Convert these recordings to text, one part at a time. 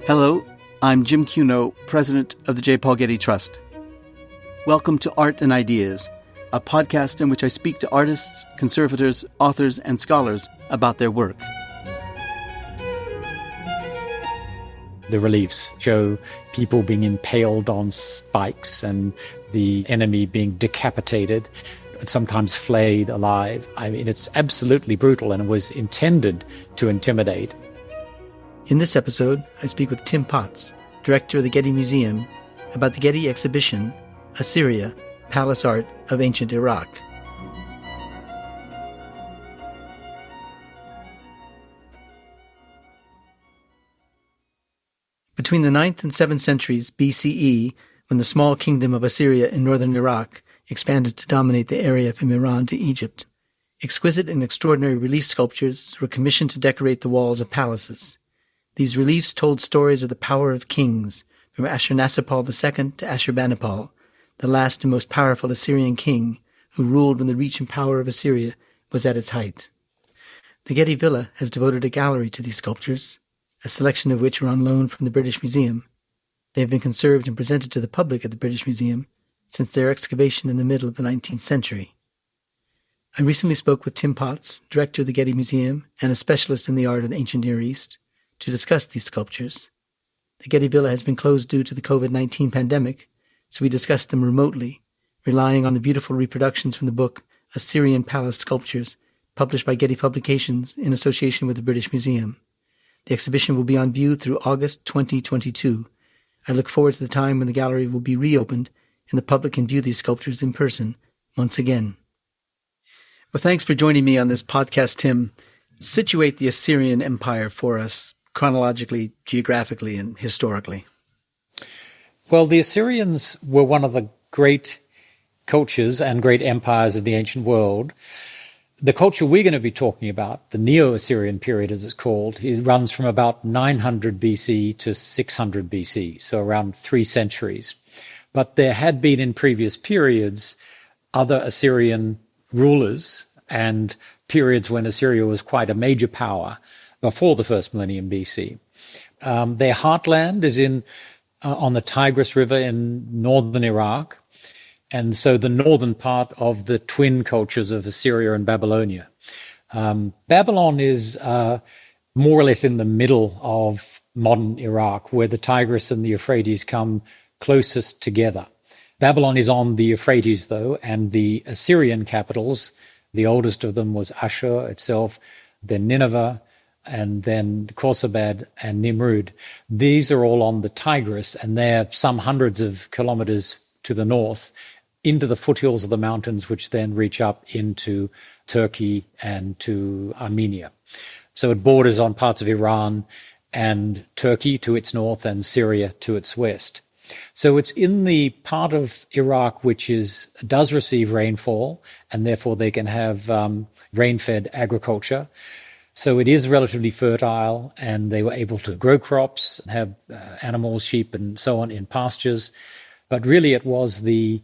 Hello, I'm Jim Cuno, president of the J. Paul Getty Trust. Welcome to Art and Ideas, a podcast in which I speak to artists, conservators, authors, and scholars about their work. The reliefs show people being impaled on spikes and the enemy being decapitated, sometimes flayed alive. I mean, it's absolutely brutal, and it was intended to intimidate. In this episode, I speak with Tim Potts, director of the Getty Museum, about the Getty exhibition, Assyria, Palace Art of Ancient Iraq. Between the 9th and 7th centuries BCE, when the small kingdom of Assyria in northern Iraq expanded to dominate the area from Iran to Egypt, exquisite and extraordinary relief sculptures were commissioned to decorate the walls of palaces. These reliefs told stories of the power of kings, from Ashurnasirpal II to Ashurbanipal, the last and most powerful Assyrian king, who ruled when the reach and power of Assyria was at its height. The Getty Villa has devoted a gallery to these sculptures, a selection of which are on loan from the British Museum. They have been conserved and presented to the public at the British Museum since their excavation in the middle of the 19th century. I recently spoke with Tim Potts, director of the Getty Museum and a specialist in the art of the ancient Near East, to discuss these sculptures. The Getty Villa has been closed due to the COVID-19 pandemic, so we discussed them remotely, relying on the beautiful reproductions from the book Assyrian Palace Sculptures, published by Getty Publications in association with the British Museum. The exhibition will be on view through August 2022. I look forward to the time when the gallery will be reopened and the public can view these sculptures in person once again. Well, thanks for joining me on this podcast, Tim. Situate the Assyrian Empire for us, chronologically, geographically, and historically. Well, the Assyrians were one of the great cultures and great empires of the ancient world. The culture we're going to be talking about, the Neo-Assyrian period as it's called, it runs from about 900 BC to 600 BC, so around 3 centuries. But there had been in previous periods other Assyrian rulers and periods when Assyria was quite a major power before the first millennium BC. Their heartland is on the Tigris River in northern Iraq, and so the northern part of the twin cultures of Assyria and Babylonia. Babylon is more or less in the middle of modern Iraq, where the Tigris and the Euphrates come closest together. Babylon is on the Euphrates, though, and the Assyrian capitals, the oldest of them was Ashur itself, then Nineveh, and then Khorsabad and Nimrud. These are all on the Tigris, and they're some hundreds of kilometers to the north, into the foothills of the mountains, which then reach up into Turkey and to Armenia. So it borders on parts of Iran and Turkey to its north and Syria to its west. So it's in the part of Iraq which does receive rainfall, and therefore they can have rain-fed agriculture. So it is relatively fertile, and they were able to grow crops, have animals, sheep, and so on in pastures. But really it was the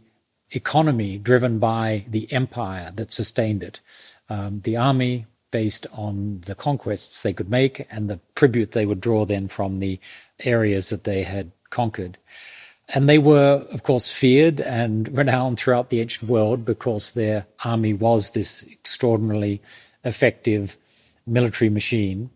economy driven by the empire that sustained it. The army based on the conquests they could make and the tribute they would draw then from the areas that they had conquered. And they were, of course, feared and renowned throughout the ancient world because their army was this extraordinarily effective military machine,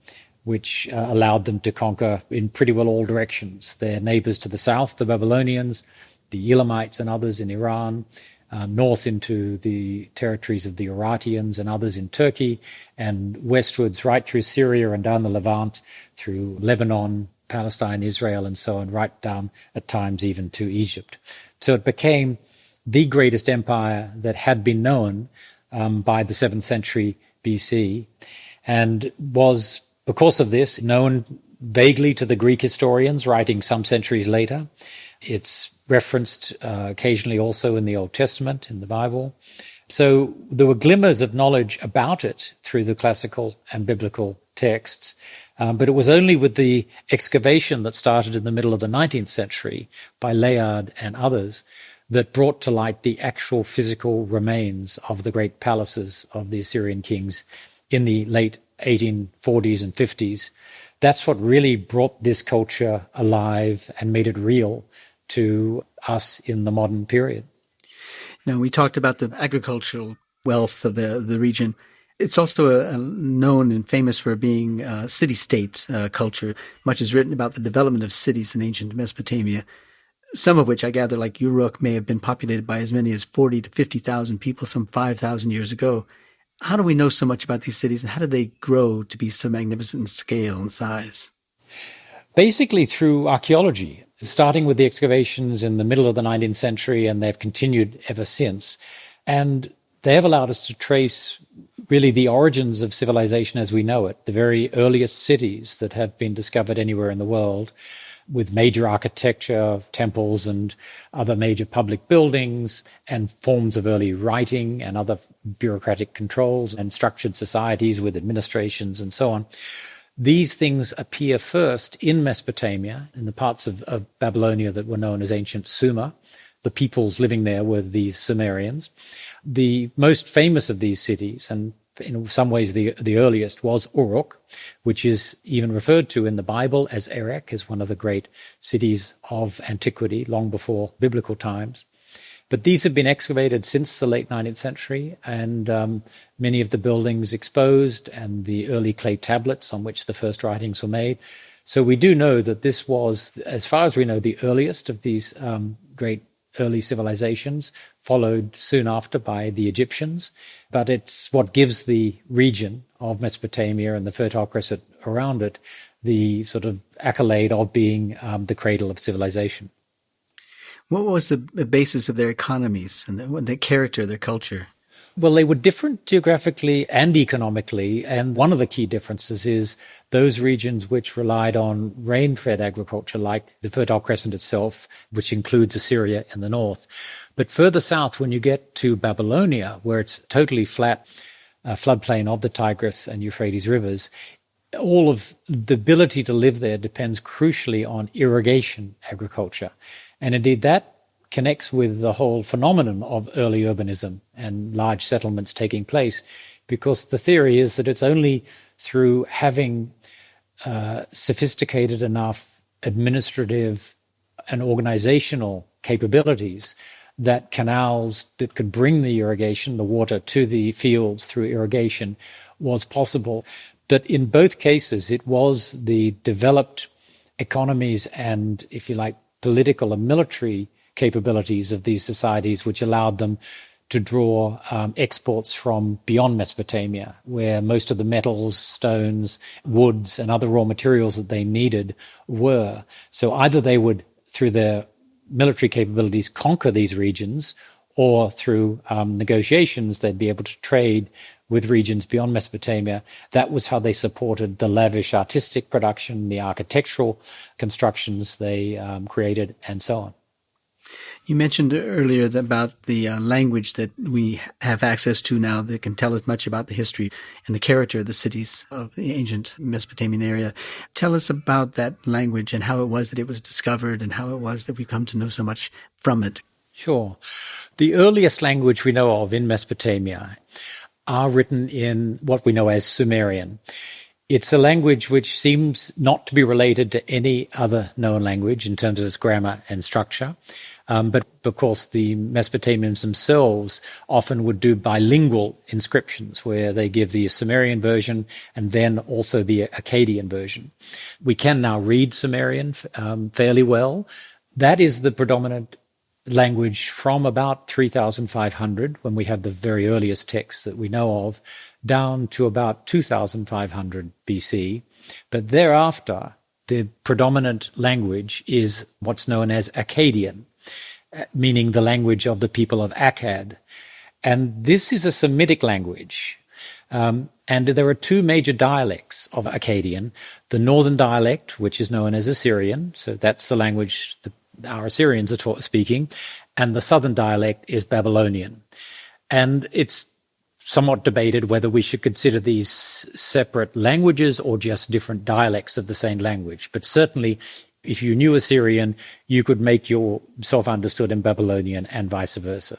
which allowed them to conquer in pretty well all directions. Their neighbors to the south, the Babylonians, the Elamites and others in Iran, north into the territories of the Urartians and others in Turkey, and westwards right through Syria and down the Levant, through Lebanon, Palestine, Israel, and so on, right down at times even to Egypt. So it became the greatest empire that had been known by the 7th century BC, and was, because of this, known vaguely to the Greek historians writing some centuries later. It's referenced occasionally also in the Old Testament, in the Bible. So there were glimmers of knowledge about it through the classical and biblical texts, but it was only with the excavation that started in the middle of the 19th century by Layard and others that brought to light the actual physical remains of the great palaces of the Assyrian kings in the late 1840s and 50s That's what really brought this culture alive and made it real to us in the modern period. Now, we talked about the agricultural wealth of the region. It's also known and famous for being a city-state culture. Much is written about the development of cities in ancient Mesopotamia, some of which I gather, like Uruk, may have been populated by as many as 40 to 50,000 people some 5,000 years ago. How do we know so much about these cities, and how did they grow to be so magnificent in scale and size? Basically through archaeology, starting with the excavations in the middle of the 19th century, and they've continued ever since. And they have allowed us to trace really the origins of civilization as we know it, the very earliest cities that have been discovered anywhere in the world, with major architecture, temples and other major public buildings, and forms of early writing and other bureaucratic controls, and structured societies with administrations and so on. These things appear first in Mesopotamia, in the parts of Babylonia that were known as ancient Sumer. The peoples living there were these Sumerians. The most famous of these cities, and in some ways the earliest, was Uruk, which is even referred to in the Bible as Erech, as one of the great cities of antiquity, long before biblical times. But these have been excavated since the late 19th century, and many of the buildings exposed, and the early clay tablets on which the first writings were made. So we do know that this was, as far as we know, the earliest of these great early civilizations, followed soon after by the Egyptians. But it's what gives the region of Mesopotamia and the Fertile Crescent around it the sort of accolade of being the cradle of civilization. What was the basis of their economies and their character, their culture? Well, they were different geographically and economically, and one of the key differences is those regions which relied on rain-fed agriculture, like the Fertile Crescent itself, which includes Assyria in the north. But further south, when you get to Babylonia, where it's totally flat floodplain of the Tigris and Euphrates rivers, all of the ability to live there depends crucially on irrigation agriculture. And indeed, that connects with the whole phenomenon of early urbanism and large settlements taking place, because the theory is that it's only through having sophisticated enough administrative and organizational capabilities that canals that could bring the irrigation, the water, to the fields through irrigation was possible. But in both cases, it was the developed economies and, if you like, political and military capabilities of these societies which allowed them to draw exports from beyond Mesopotamia, where most of the metals, stones, woods, and other raw materials that they needed were. So either they would, through their military capabilities, conquer these regions, or through negotiations, they'd be able to trade with regions beyond Mesopotamia. That was how they supported the lavish artistic production, the architectural constructions they created, and so on. You mentioned earlier about the language that we have access to now that can tell us much about the history and the character of the cities of the ancient Mesopotamian area. Tell us about that language and how it was that it was discovered and how it was that we come to know so much from it. Sure. The earliest language we know of in Mesopotamia are written in what we know as Sumerian. It's a language which seems not to be related to any other known language in terms of its grammar and structure. But of course, the Mesopotamians themselves often would do bilingual inscriptions where they give the Sumerian version and then also the Akkadian version. We can now read Sumerian fairly well. That is the predominant language from about 3,500, when we have the very earliest texts that we know of, down to about 2,500 BC. But thereafter, the predominant language is what's known as Akkadian, meaning the language of the people of Akkad. And this is a Semitic language. And there are two major dialects of Akkadian. The northern dialect, which is known as Assyrian, so that's the language that our Assyrians are speaking, and the southern dialect is Babylonian. And it's somewhat debated whether we should consider these separate languages or just different dialects of the same language. But certainly, if you knew Assyrian, you could make yourself understood in Babylonian and vice versa.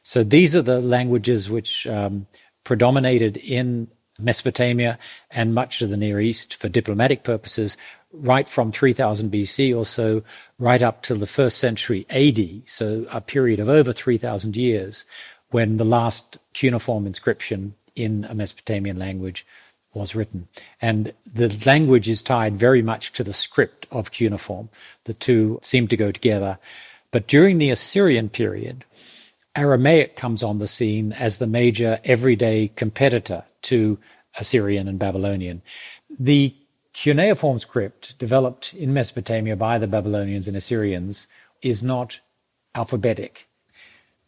So these are the languages which predominated in Mesopotamia and much of the Near East for diplomatic purposes, right from 3000 BC or so, right up to the 1st century AD, so a period of over 3,000 years, when the last cuneiform inscription in a Mesopotamian language was written. And the language is tied very much to the script of cuneiform. The two seem to go together. But during the Assyrian period, Aramaic comes on the scene as the major everyday competitor to Assyrian and Babylonian. The cuneiform script developed in Mesopotamia by the Babylonians and Assyrians is not alphabetic.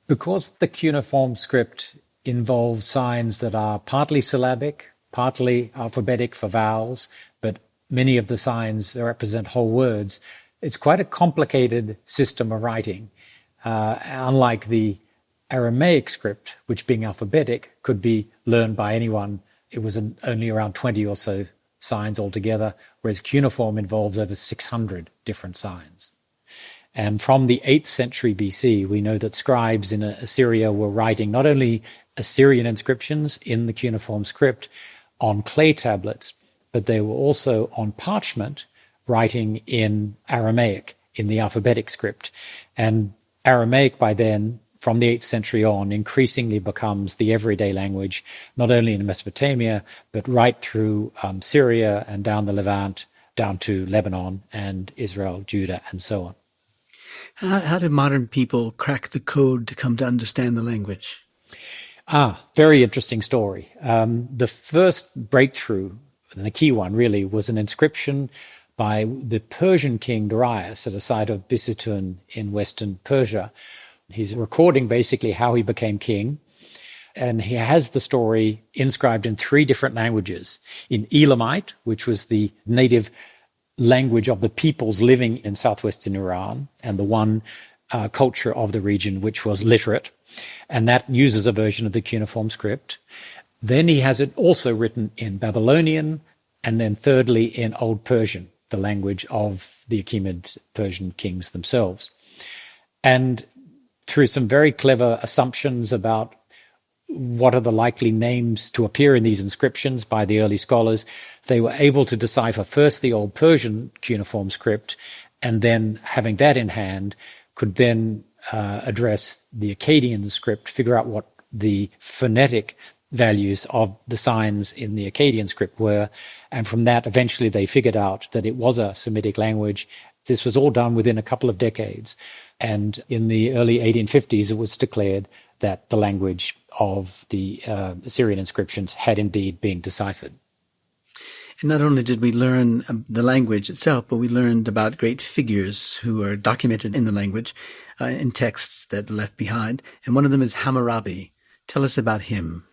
Because the cuneiform script involves signs that are partly syllabic, partly alphabetic for vowels, but many of the signs represent whole words, it's quite a complicated system of writing. Unlike the Aramaic script, which being alphabetic could be learned by anyone, it was only around 20 or so signs altogether, whereas cuneiform involves over 600 different signs. And from the 8th century BC, we know that scribes in Assyria were writing not only Assyrian inscriptions in the cuneiform script on clay tablets, but they were also on parchment writing in Aramaic, in the alphabetic script. And Aramaic by then, from the 8th century on, increasingly becomes the everyday language, not only in Mesopotamia, but right through Syria and down the Levant, down to Lebanon and Israel, Judah, and so on. How did modern people crack the code to come to understand the language? Very interesting story. The first breakthrough, and the key one really, was an inscription by the Persian king Darius at a site of Bisitun in western Persia. He's recording basically how he became king, and he has the story inscribed in 3 different languages. In Elamite, which was the native language of the peoples living in southwestern Iran, and the one culture of the region which was literate, and that uses a version of the cuneiform script. Then he has it also written in Babylonian, and then thirdly in Old Persian, the language of the Achaemenid Persian kings themselves. And through some very clever assumptions about what are the likely names to appear in these inscriptions by the early scholars, they were able to decipher first the Old Persian cuneiform script, and then having that in hand, could then address the Akkadian script, figure out what the phonetic values of the signs in the Akkadian script were, and from that eventually they figured out that it was a Semitic language. This was all done within a couple of decades, and in the early 1850s it was declared that the language of the Assyrian inscriptions had indeed been deciphered. And not only did we learn the language itself, but we learned about great figures who are documented in the language, in texts that are left behind. And one of them is Hammurabi. Tell us about him.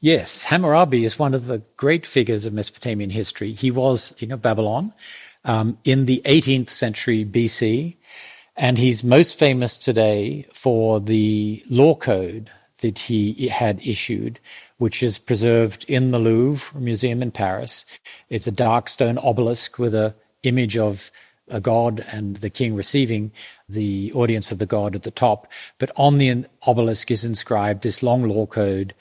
Yes, Hammurabi is one of the great figures of Mesopotamian history. He was king of Babylon in the 18th century BC, and he's most famous today for the law code that he had issued, which is preserved in the Louvre Museum in Paris. It's a dark stone obelisk with an image of a god and the king receiving the audience of the god at the top. But on the obelisk is inscribed this long law code,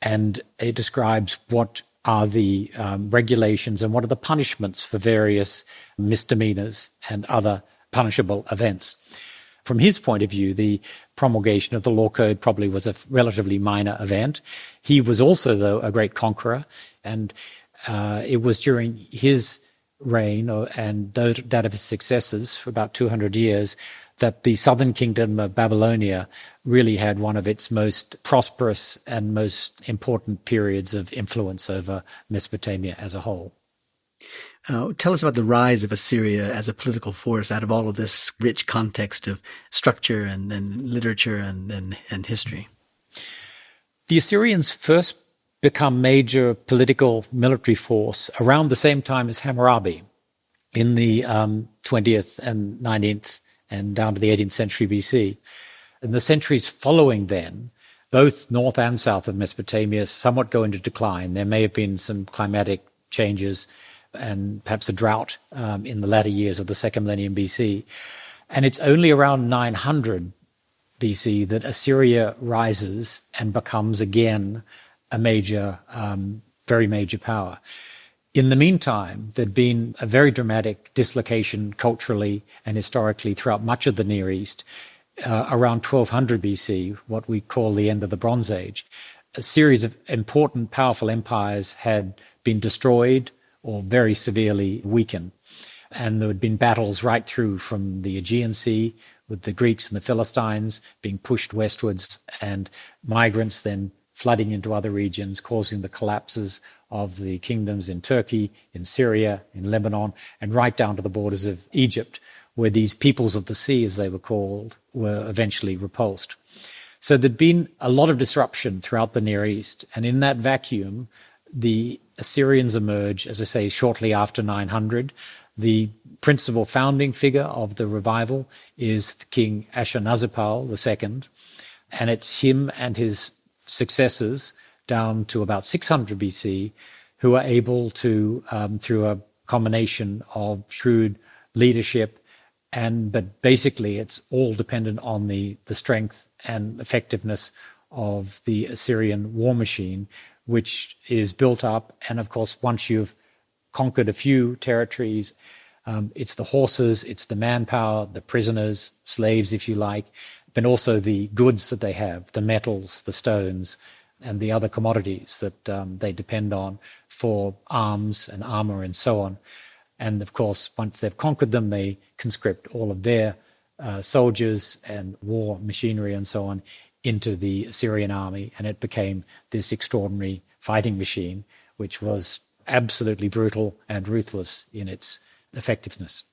and it describes what are the regulations and what are the punishments for various misdemeanors and other punishable events. From his point of view, the promulgation of the law code probably was a relatively minor event. He was also, though, a great conqueror, and it was during his reign and that of his successors for about 200 years that the southern kingdom of Babylonia really had one of its most prosperous and most important periods of influence over Mesopotamia as a whole. Tell us about the rise of Assyria as a political force out of all of this rich context of structure and literature and history. The Assyrians first become major political military force around the same time as Hammurabi in the 20th and 19th and down to the 18th century BC. In the centuries following then, both north and south of Mesopotamia somewhat go into decline. There may have been some climatic changes and perhaps a drought in the latter years of the second millennium BC. And it's only around 900 BC that Assyria rises and becomes again a major very major power. In the meantime, there'd been a very dramatic dislocation culturally and historically throughout much of the Near East. Around 1200 BC, what we call the end of the Bronze Age, a series of important, powerful empires had been destroyed or very severely weakened. And there had been battles right through from the Aegean Sea with the Greeks and the Philistines being pushed westwards, and migrants then flooding into other regions, causing the collapses of the kingdoms in Turkey, in Syria, in Lebanon, and right down to the borders of Egypt, where these peoples of the sea, as they were called, were eventually repulsed. So there'd been a lot of disruption throughout the Near East, and in that vacuum, the Assyrians emerge, as I say, shortly after 900. The principal founding figure of the revival is King Ashurnazirpal II, and it's him and his successors down to about 600 BC who are able to, through a combination of shrewd leadership, but basically it's all dependent on the strength and effectiveness of the Assyrian war machine, which is built up. And of course, once you've conquered a few territories, it's the horses, it's the manpower, the prisoners, slaves, if you like, but also the goods that they have, the metals, the stones, and the other commodities that they depend on for arms and armor and so on. And of course, once they've conquered them, they conscript all of their soldiers and war machinery and so on into the Assyrian army, and it became this extraordinary fighting machine, which was absolutely brutal and ruthless in its effectiveness.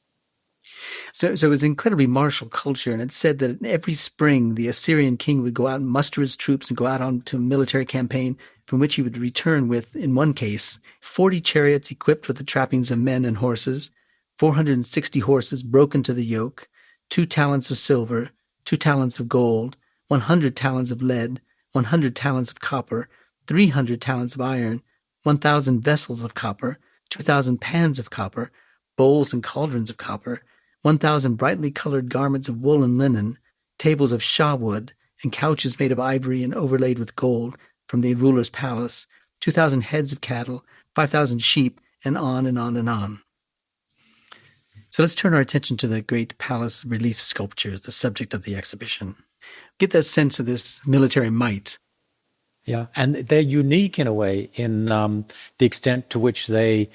So it was incredibly martial culture, and it said that every spring the Assyrian king would go out and muster his troops and go out onto a military campaign from which he would return with, in one case, 40 chariots equipped with the trappings of men and horses, 460 horses broken to the yoke, 2 talents of silver, 2 talents of gold, 100 talents of lead, 100 talents of copper, 300 talents of iron, 1,000 vessels of copper, 2,000 pans of copper, bowls and cauldrons of copper, 1,000 brightly colored garments of wool and linen, tables of shaw wood, and couches made of ivory and overlaid with gold from the ruler's palace, 2,000 heads of cattle, 5,000 sheep, and on and on and on. So let's turn our attention to the great palace relief sculptures, the subject of the exhibition. Get that sense of this military might. Yeah, and they're unique in a way in the extent to which they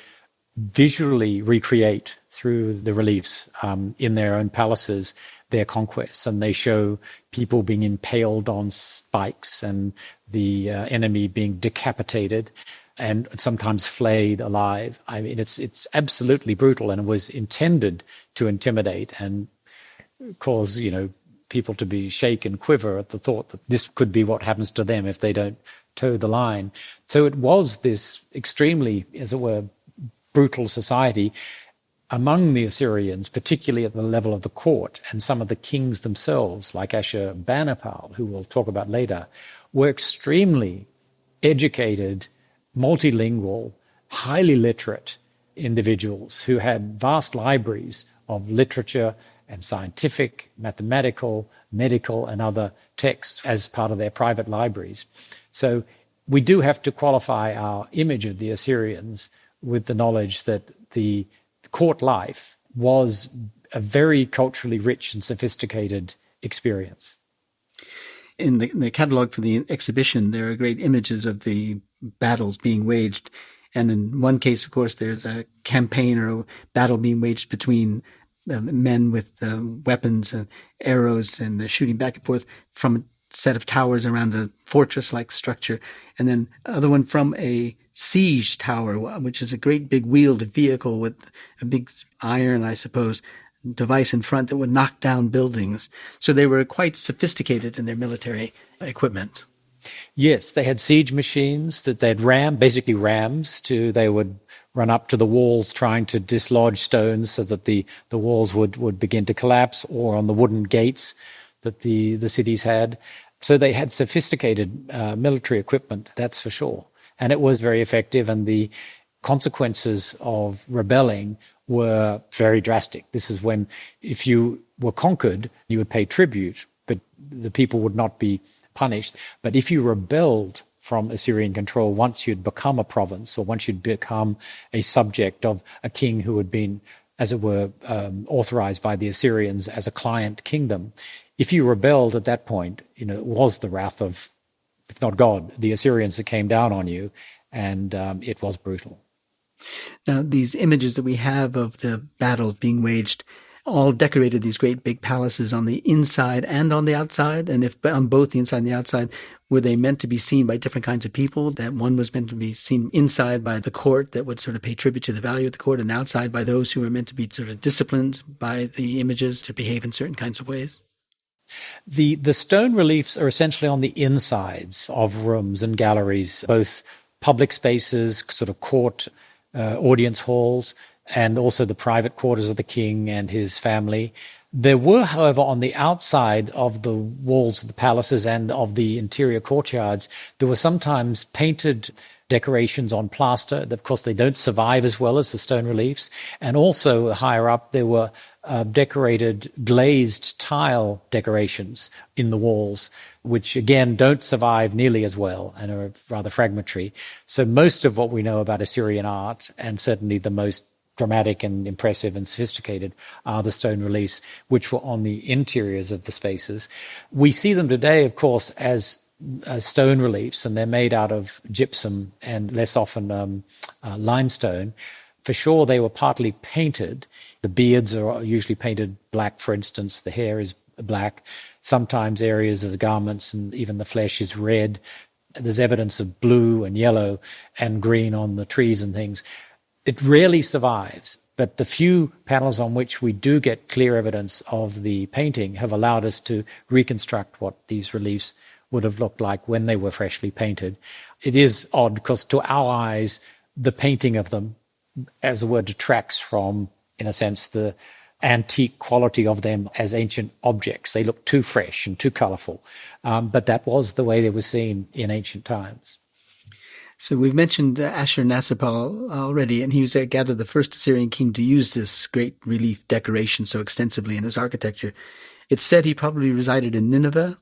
visually recreate through the reliefs in their own palaces their conquests, and they show people being impaled on spikes and the enemy being decapitated and sometimes flayed alive. I mean, it's absolutely brutal, and it was intended to intimidate and cause, people to be shake and quiver at the thought that this could be what happens to them if they don't toe the line. So it was this extremely, as it were, brutal society. Among the Assyrians, particularly at the level of the court, and some of the kings themselves, like Ashurbanipal, who we'll talk about later, were extremely educated, multilingual, highly literate individuals who had vast libraries of literature and scientific, mathematical, medical, and other texts as part of their private libraries. So we do have to qualify our image of the Assyrians with the knowledge that the court life was a very culturally rich and sophisticated experience. In the catalog for the exhibition, there are great images of the battles being waged. And in one case, of course, there's a campaign or a battle being waged between men with weapons and arrows, and they're shooting back and forth from a set of towers around a fortress-like structure. And then other one from a siege tower, which is a great big wheeled vehicle with a big iron, I suppose, device in front that would knock down buildings. So they were quite sophisticated in their military equipment. Yes, they had siege machines that they'd basically rams, they would run up to the walls trying to dislodge stones so that the walls would begin to collapse, or on the wooden gates that the cities had. So they had sophisticated military equipment, that's for sure. And it was very effective, and the consequences of rebelling were very drastic. This is when, if you were conquered, you would pay tribute, but the people would not be punished. But if you rebelled from Assyrian control once you'd become a province, or once you'd become a subject of a king who had been, as it were, authorized by the Assyrians as a client kingdom. If you rebelled at that point, it was the wrath of, if not God, the Assyrians that came down on you, and it was brutal. Now, these images that we have of the battle being waged all decorated these great big palaces on the inside and on the outside. And if on both the inside and the outside, were they meant to be seen by different kinds of people? That one was meant to be seen inside by the court that would sort of pay tribute to the value of the court, and outside by those who were meant to be sort of disciplined by the images to behave in certain kinds of ways? The stone reliefs are essentially on the insides of rooms and galleries, both public spaces, sort of court, audience halls, and also the private quarters of the king and his family. There were, however, on the outside of the walls of the palaces and of the interior courtyards, there were sometimes painted decorations on plaster. Of course, they don't survive as well as the stone reliefs. And also higher up, there were decorated glazed tile decorations in the walls, which again don't survive nearly as well and are rather fragmentary. So most of what we know about Assyrian art, and certainly the most dramatic and impressive and sophisticated, are the stone reliefs, which were on the interiors of the spaces. We see them today, of course, as stone reliefs, and they're made out of gypsum and less often limestone. For sure, they were partly painted. The beards are usually painted black, for instance. The hair is black. Sometimes areas of the garments and even the flesh is red. There's evidence of blue and yellow and green on the trees and things. It rarely survives, but the few panels on which we do get clear evidence of the painting have allowed us to reconstruct what these reliefs would have looked like when they were freshly painted. It is odd because to our eyes, the painting of them, as it were, detracts from, in a sense, the antique quality of them as ancient objects. They look too fresh and too colorful. But that was the way they were seen in ancient times. So we've mentioned Ashur-nasirpal already, and he was, I gather, the first Assyrian king to use this great relief decoration so extensively in his architecture. It's said he probably resided in Nineveh,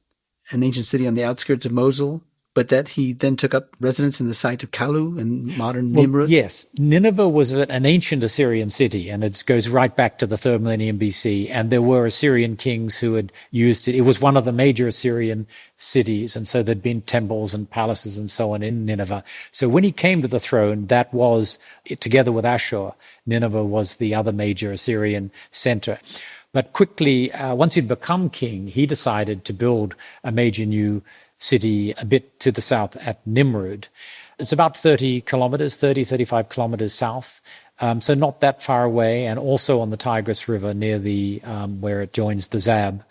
an ancient city on the outskirts of Mosul, but that he then took up residence in the site of Kalu in modern Nimrud. Yes, Nineveh was an ancient Assyrian city, and it goes right back to the 3rd millennium BC, and there were Assyrian kings who had used it. It was one of the major Assyrian cities, and so there'd been temples and palaces and so on in Nineveh. So when he came to the throne, that was, together with Ashur, Nineveh was the other major Assyrian center. But quickly, once he'd become king, he decided to build a major new city a bit to the south at Nimrud. It's about 35 kilometers south, so not that far away, and also on the Tigris River near the where it joins the Zab.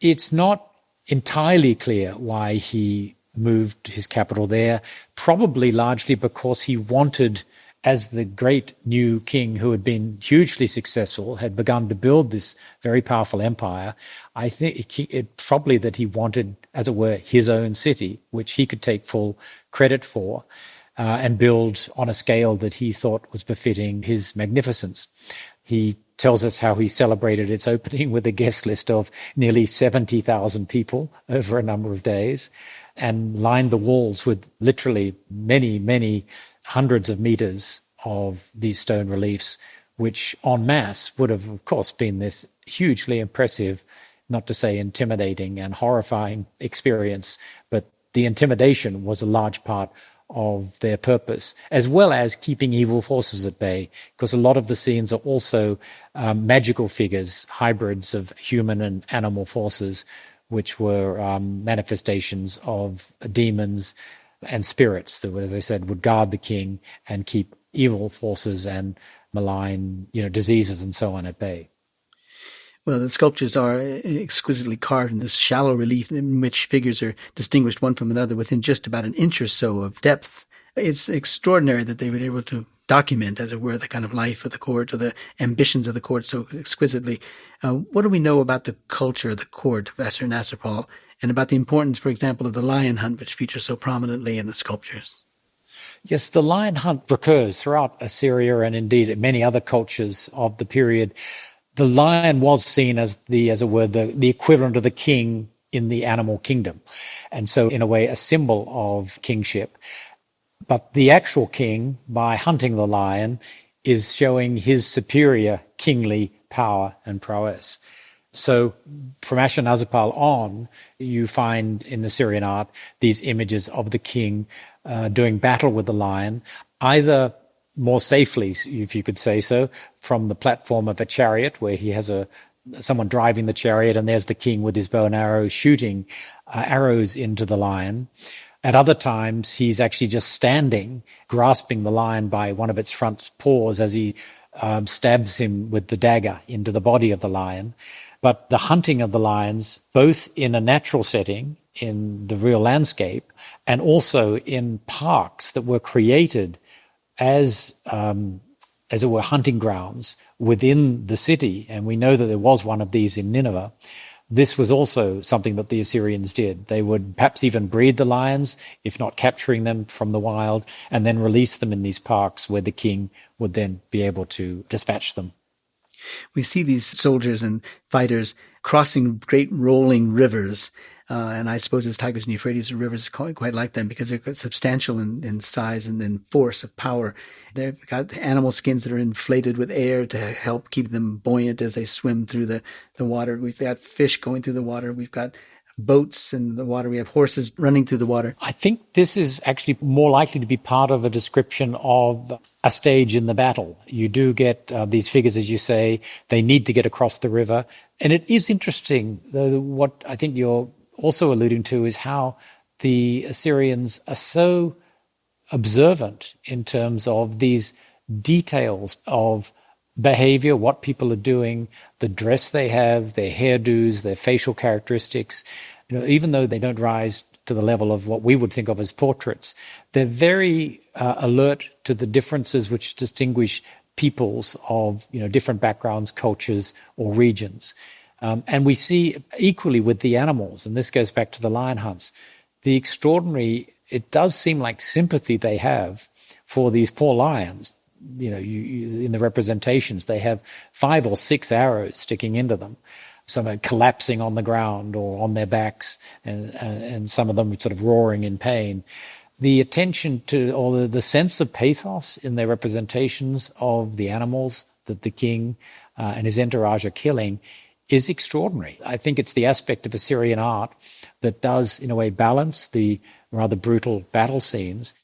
It's not entirely clear why he moved his capital there, probably largely because he wanted, as the great new king who had been hugely successful, had begun to build this very powerful empire, I think it probably that he wanted, as it were, his own city, which he could take full credit for, and build on a scale that he thought was befitting his magnificence. He tells us how he celebrated its opening with a guest list of nearly 70,000 people over a number of days, and lined the walls with literally many, many hundreds of meters of these stone reliefs, which en masse would have, of course, been this hugely impressive, not to say intimidating and horrifying experience, but the intimidation was a large part of their purpose, as well as keeping evil forces at bay, because a lot of the scenes are also magical figures, hybrids of human and animal forces, which were manifestations of demons and spirits that, as I said, would guard the king and keep evil forces and malign, diseases and so on at bay. Well, the sculptures are exquisitely carved in this shallow relief in which figures are distinguished one from another within just about an inch or so of depth. It's extraordinary that they were able to document, as it were, the kind of life of the court or the ambitions of the court so exquisitely. What do we know about the culture of the court of Ashur-nasirpal and about the importance, for example, of the lion hunt, which features so prominently in the sculptures? Yes, the lion hunt recurs throughout Assyria and indeed many other cultures of the period. The lion was seen as the equivalent of the king in the animal kingdom. And so, in a way, a symbol of kingship. But the actual king, by hunting the lion, is showing his superior kingly power and prowess. So from Ashurnazirpal on, you find in the Syrian art these images of the king doing battle with the lion, either more safely, if you could say so, from the platform of a chariot where he has someone driving the chariot and there's the king with his bow and arrow shooting arrows into the lion. At other times, he's actually just standing, grasping the lion by one of its front paws as he stabs him with the dagger into the body of the lion. But the hunting of the lions, both in a natural setting, in the real landscape, and also in parks that were created as it were hunting grounds within the city, and we know that there was one of these in Nineveh. This was also something that the Assyrians did. They would perhaps even breed the lions, if not capturing them from the wild, and then release them in these parks where the king would then be able to dispatch them. We see these soldiers and fighters crossing great rolling rivers, and I suppose it's Tigris and Euphrates rivers quite like them because they're substantial in size and in force of power. They've got animal skins that are inflated with air to help keep them buoyant as they swim through the water. We've got fish going through the water. We've got boats in the water. We have horses running through the water. I think this is actually more likely to be part of a description of a stage in the battle. You do get these figures, as you say, they need to get across the river. And it is interesting, though, what I think you're also alluding to is how the Assyrians are so observant in terms of these details of behavior, what people are doing, the dress they have, their hairdos, their facial characteristics. You know, even though they don't rise to the level of what we would think of as portraits, they're very alert to the differences which distinguish peoples of, you know, different backgrounds, cultures, or regions. And we see equally with the animals, and this goes back to the lion hunts, the extraordinary, it does seem like sympathy they have for these poor lions. You know, in the representations, they have 5 or 6 arrows sticking into them. Some are collapsing on the ground or on their backs, and some of them sort of roaring in pain. The attention to, or the sense of pathos in their representations of the animals that the king and his entourage are killing is extraordinary. I think it's the aspect of Assyrian art that does, in a way, balance the rather brutal battle scenes.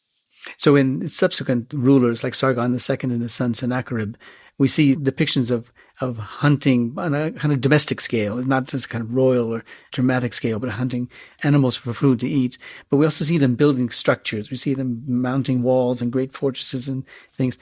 So in subsequent rulers like Sargon II and his son Sennacherib, we see depictions of hunting on a kind of domestic scale, not just kind of royal or dramatic scale, but hunting animals for food to eat. But we also see them building structures. We see them mounting walls and great fortresses and things.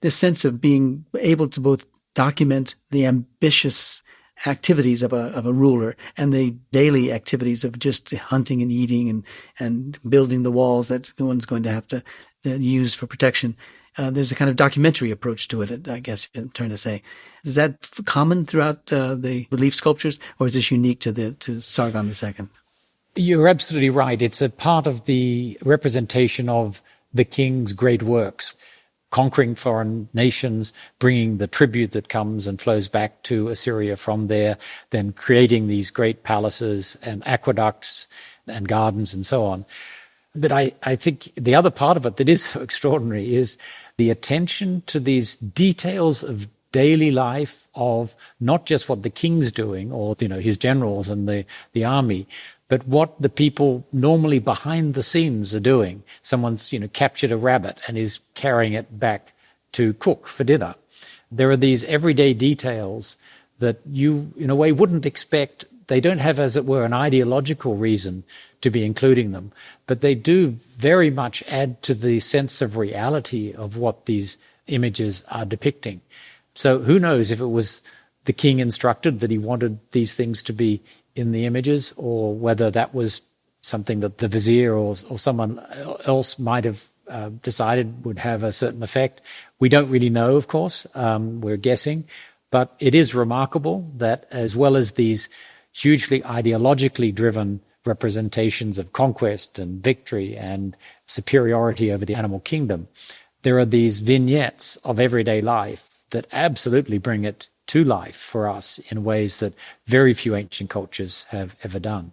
This sense of being able to both document the ambitious activities of a ruler and the daily activities of just hunting and eating and building the walls that one's going to have to use for protection. There's a kind of documentary approach to it, I guess I'm trying to say. Is that common throughout the relief sculptures, or is this unique to Sargon II? You're absolutely right. It's a part of the representation of the king's great works. Conquering foreign nations, bringing the tribute that comes and flows back to Assyria from there, then creating these great palaces and aqueducts and gardens and so on. But I think the other part of it that is so extraordinary is the attention to these details of daily life, of not just what the king's doing or, you know, his generals and the army, but what the people normally behind the scenes are doing. Someone's, you know, captured a rabbit and is carrying it back to cook for dinner. There are these everyday details that you, in a way, wouldn't expect. They don't have, as it were, an ideological reason to be including them, but they do very much add to the sense of reality of what these images are depicting. So who knows if it was the king instructed that he wanted these things to be in the images, or whether that was something that the vizier or someone else might have decided would have a certain effect. We don't really know, of course. We're guessing. But it is remarkable that as well as these hugely ideologically driven representations of conquest and victory and superiority over the animal kingdom, there are these vignettes of everyday life that absolutely bring it to life for us in ways that very few ancient cultures have ever done.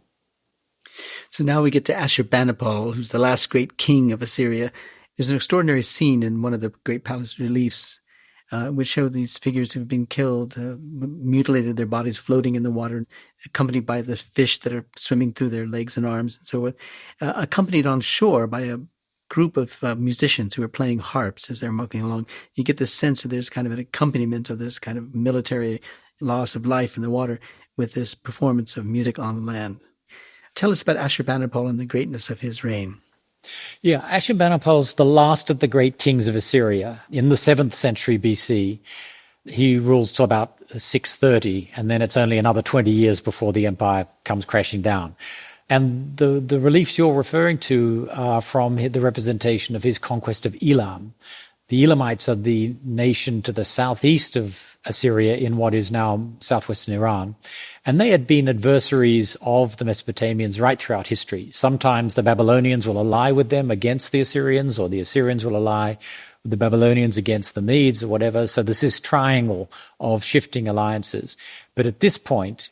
So now we get to Ashurbanipal, who's the last great king of Assyria. There's an extraordinary scene in one of the great palace reliefs which show these figures who've been killed, mutilated, their bodies floating in the water, accompanied by the fish that are swimming through their legs and arms and so forth, accompanied on shore by a group of musicians who are playing harps as they're walking along. You get this sense that there's kind of an accompaniment of this kind of military loss of life in the water with this performance of music on land. Tell us about Ashurbanipal and the greatness of his reign. Yeah, Ashurbanipal is the last of the great kings of Assyria. In the 7th century BC, he rules till about 630, and then it's only another 20 years before the empire comes crashing down. And the reliefs you're referring to are from the representation of his conquest of Elam. The Elamites are the nation to the southeast of Assyria in what is now southwestern Iran. And they had been adversaries of the Mesopotamians right throughout history. Sometimes the Babylonians will ally with them against the Assyrians, or the Assyrians will ally with the Babylonians against the Medes or whatever. So there's this triangle of shifting alliances. But at this point,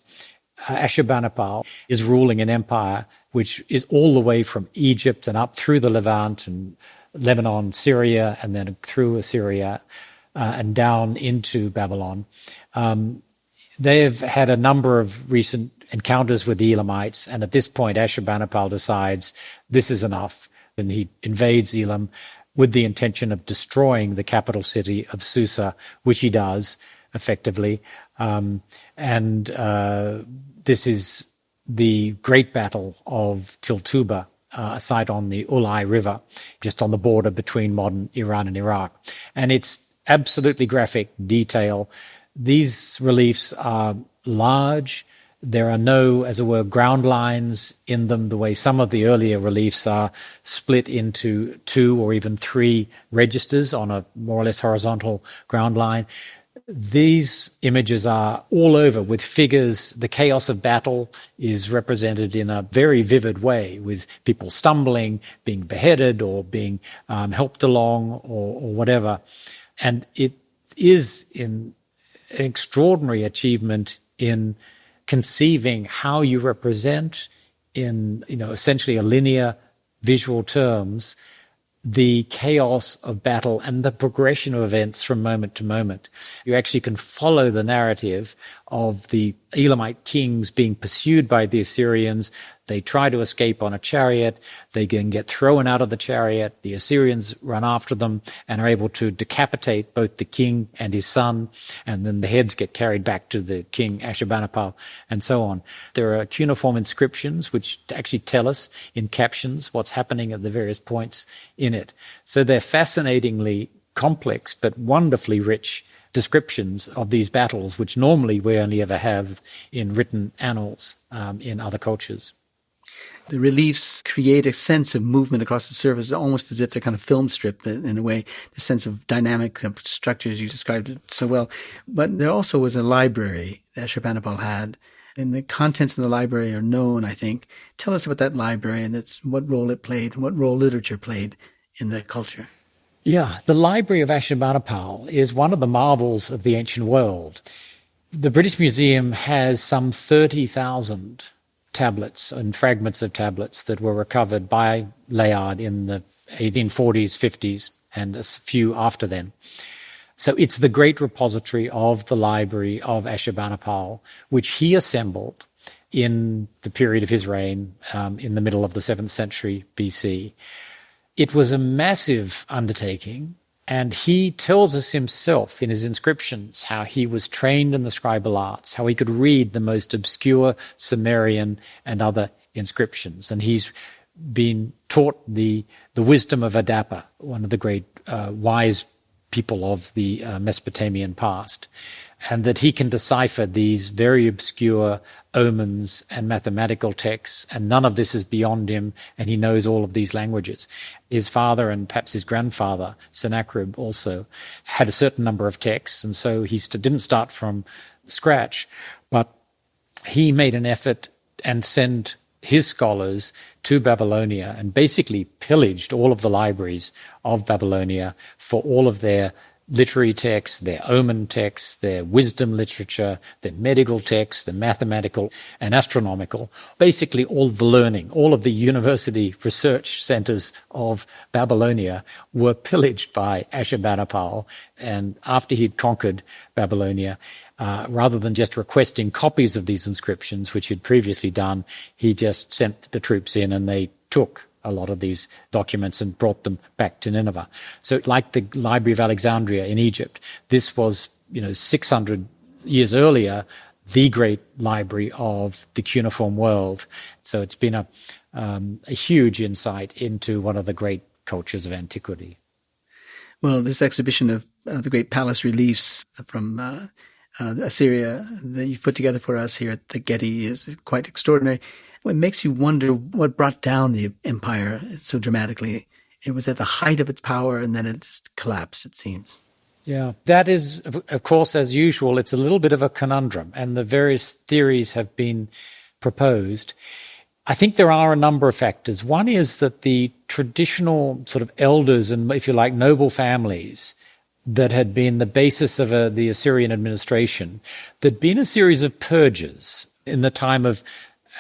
Ashurbanipal is ruling an empire which is all the way from Egypt and up through the Levant and Lebanon, Syria, and then through Assyria and down into Babylon. They've had a number of recent encounters with the Elamites, and at this point Ashurbanipal decides this is enough, and he invades Elam with the intention of destroying the capital city of Susa, which he does effectively. This is the great battle of Tiltuba, a site on the Ulai River, just on the border between modern Iran and Iraq. And it's absolutely graphic detail. These reliefs are large. There are no, as it were, ground lines in them, the way some of the earlier reliefs are split into 2 or even 3 registers on a more or less horizontal ground line. These images are all over with figures. The chaos of battle is represented in a very vivid way, with people stumbling, being beheaded, or being helped along, or whatever. And it is an extraordinary achievement in conceiving how you represent in, essentially a linear visual terms, the chaos of battle and the progression of events from moment to moment. You actually can follow the narrative of the Elamite kings being pursued by the Assyrians. They try to escape on a chariot. They can get thrown out of the chariot. The Assyrians run after them and are able to decapitate both the king and his son. And then the heads get carried back to the king Ashurbanipal, and so on. There are cuneiform inscriptions which actually tell us in captions what's happening at the various points in it. So they're fascinatingly complex but wonderfully rich descriptions of these battles, which normally we only ever have in written annals in other cultures. The reliefs create a sense of movement across the surface, almost as if they're kind of film strip in a way, the sense of dynamic structures. You described it so well. But there also was a library that Ashurbanipal had, and the contents of the library are known, I think. Tell us about that library and what role it played, and what role literature played in the culture. Yeah, the Library of Ashurbanipal is one of the marvels of the ancient world. The British Museum has some 30,000 tablets and fragments of tablets that were recovered by Layard in the 1840s, 50s, and a few after then. So it's the great repository of the Library of Ashurbanipal, which he assembled in the period of his reign, in the middle of the 7th century BC. It was a massive undertaking, and he tells us himself in his inscriptions how he was trained in the scribal arts, how he could read the most obscure Sumerian and other inscriptions. And he's been taught the wisdom of Adapa, one of the great wise people of the Mesopotamian past, and that he can decipher these very obscure omens and mathematical texts, and none of this is beyond him, and he knows all of these languages. His father and perhaps his grandfather, Sennacherib, also had a certain number of texts, and so he didn't start from scratch, but he made an effort and sent his scholars to Babylonia and basically pillaged all of the libraries of Babylonia for all of their literary texts, their omen texts, their wisdom literature, their medical texts, their mathematical and astronomical, basically all the learning, all of the university research centers of Babylonia were pillaged by Ashurbanipal. And after he'd conquered Babylonia, rather than just requesting copies of these inscriptions, which he'd previously done, he just sent the troops in and they took a lot of these documents and brought them back to Nineveh. So like the Library of Alexandria in Egypt, this was, 600 years earlier, the great library of the cuneiform world. So it's been a huge insight into one of the great cultures of antiquity. Well, this exhibition of the great palace reliefs from Assyria that you've put together for us here at the Getty is quite extraordinary. It makes you wonder what brought down the empire so dramatically. It was at the height of its power, and then it just collapsed, it seems. Yeah, that is, of course, as usual, it's a little bit of a conundrum, and the various theories have been proposed. I think there are a number of factors. One is that the traditional sort of elders and, if you like, noble families that had been the basis of the Assyrian administration, there'd been a series of purges in the time of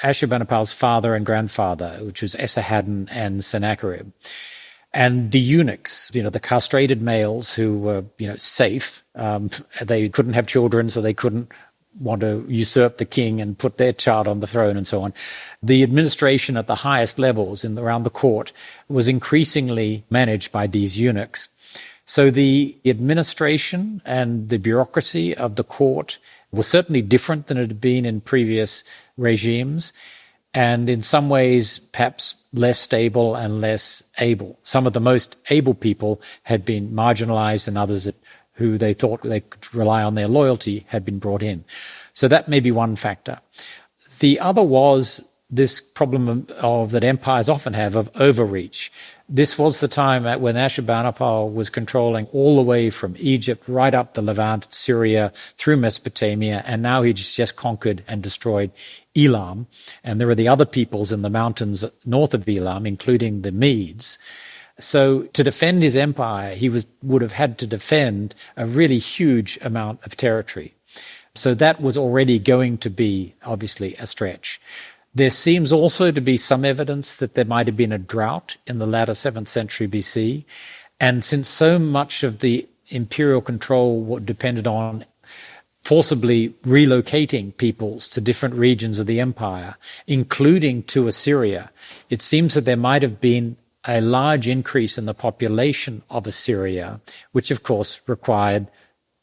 Ashurbanipal's father and grandfather, which was Esarhaddon and Sennacherib. And the eunuchs, the castrated males who were, safe, they couldn't have children, so they couldn't want to usurp the king and put their child on the throne and so on. The administration at the highest levels around the court was increasingly managed by these eunuchs. So the administration and the bureaucracy of the court was certainly different than it had been in previous regimes, and in some ways perhaps less stable and less able. Some of the most able people had been marginalized, and others who they thought they could rely on their loyalty had been brought in. So that may be one factor. The other was this problem of that empires often have of overreach. This was the time when Ashurbanipal was controlling all the way from Egypt right up the Levant, Syria, through Mesopotamia, and now he's just conquered and destroyed Elam. And there are the other peoples in the mountains north of Elam, including the Medes. So to defend his empire, he would have had to defend a really huge amount of territory. So that was already going to be, obviously, a stretch. There seems also to be some evidence that there might have been a drought in the latter 7th century BC. And since so much of the imperial control depended on forcibly relocating peoples to different regions of the empire, including to Assyria, it seems that there might have been a large increase in the population of Assyria, which of course required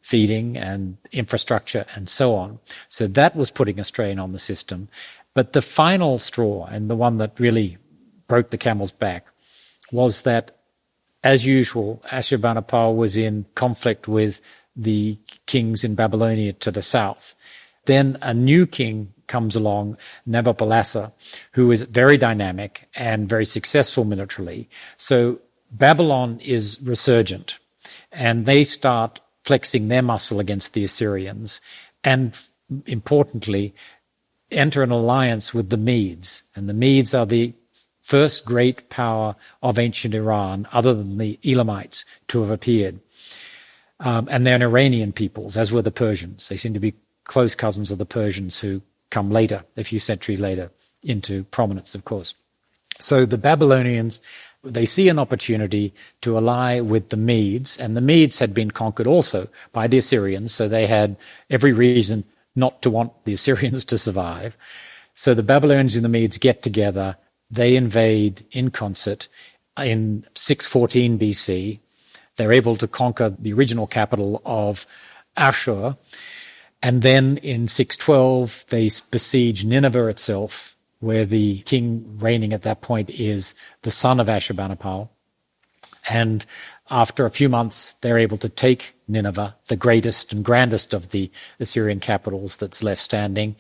feeding and infrastructure and so on. So that was putting a strain on the system. But the final straw, and the one that really broke the camel's back, was that, as usual, Ashurbanipal was in conflict with the kings in Babylonia to the south. Then a new king comes along, Nabopolassar, who is very dynamic and very successful militarily. So Babylon is resurgent, and they start flexing their muscle against the Assyrians, and importantly, enter an alliance with the Medes. And the Medes are the first great power of ancient Iran, other than the Elamites, to have appeared. And they're an Iranian peoples, as were the Persians. They seem to be close cousins of the Persians who come later, a few centuries later, into prominence, of course. So the Babylonians, they see an opportunity to ally with the Medes, and the Medes had been conquered also by the Assyrians, so they had every reason not to want the Assyrians to survive. So the Babylonians and the Medes get together. They invade in concert in 614 BC. They're able to conquer the original capital of Ashur. And then in 612, they besiege Nineveh itself, where the king reigning at that point is the son of Ashurbanipal. And after a few months, they're able to take Nineveh, the greatest and grandest of the Assyrian capitals that's left standing.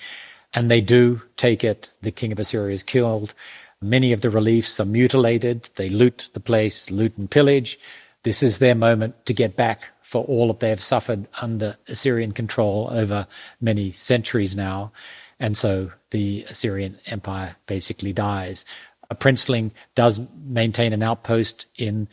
And they do take it. The king of Assyria is killed. Many of the reliefs are mutilated. They loot the place, loot and pillage. This is their moment to get back for all that they have suffered under Assyrian control over many centuries now. And so the Assyrian Empire basically dies. A princeling does maintain an outpost in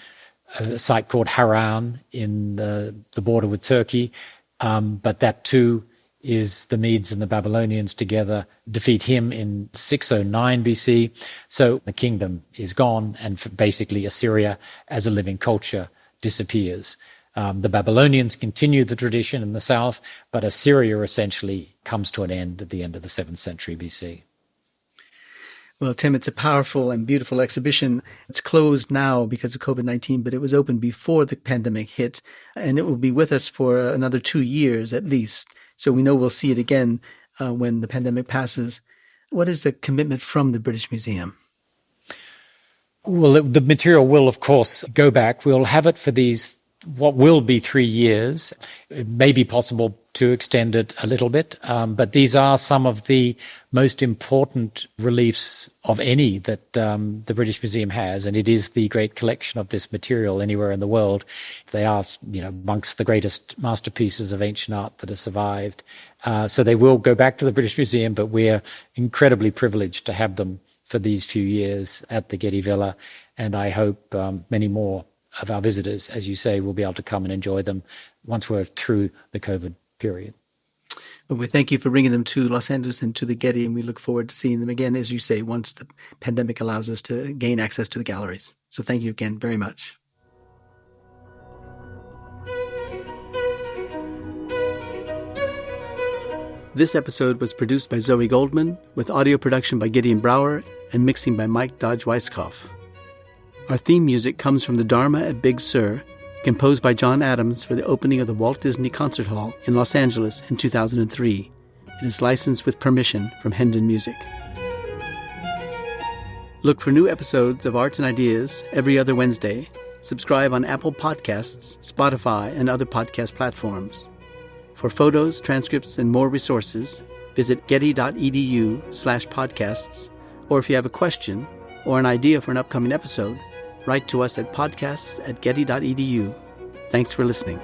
a site called Haran in the border with Turkey. But that too is the Medes and the Babylonians together defeat him in 609 BC. So the kingdom is gone, and basically Assyria as a living culture disappears. The Babylonians continue the tradition in the south, but Assyria essentially comes to an end at the end of the 7th century BC. Well, Tim, it's a powerful and beautiful exhibition. It's closed now because of COVID-19, but it was open before the pandemic hit, and it will be with us for another 2 years at least. So we know we'll see it again when the pandemic passes. What is the commitment from the British Museum? Well, the material will, of course, go back. We'll have it for what will be 3 years. It may be possible to extend it a little bit, but these are some of the most important reliefs of any that the British Museum has, and it is the great collection of this material anywhere in the world. They are, amongst the greatest masterpieces of ancient art that have survived. So they will go back to the British Museum, but we're incredibly privileged to have them for these few years at the Getty Villa, and I hope many more of our visitors, as you say, will be able to come and enjoy them once we're through the COVID period. Well, we thank you for bringing them to Los Angeles and to the Getty, and we look forward to seeing them again, as you say, once the pandemic allows us to gain access to the galleries. So thank you again very much. This episode was produced by Zoe Goldman, with audio production by Gideon Brower and mixing by Mike Dodge-Weisskopf. Our theme music comes from the Dharma at Big Sur, composed by John Adams for the opening of the Walt Disney Concert Hall in Los Angeles in 2003. It is licensed with permission from Hendon Music. Look for new episodes of Arts and Ideas every other Wednesday. Subscribe on Apple Podcasts, Spotify, and other podcast platforms. For photos, transcripts, and more resources, visit getty.edu/podcasts, or if you have a question or an idea for an upcoming episode, write to us at podcasts@getty.edu. Thanks for listening.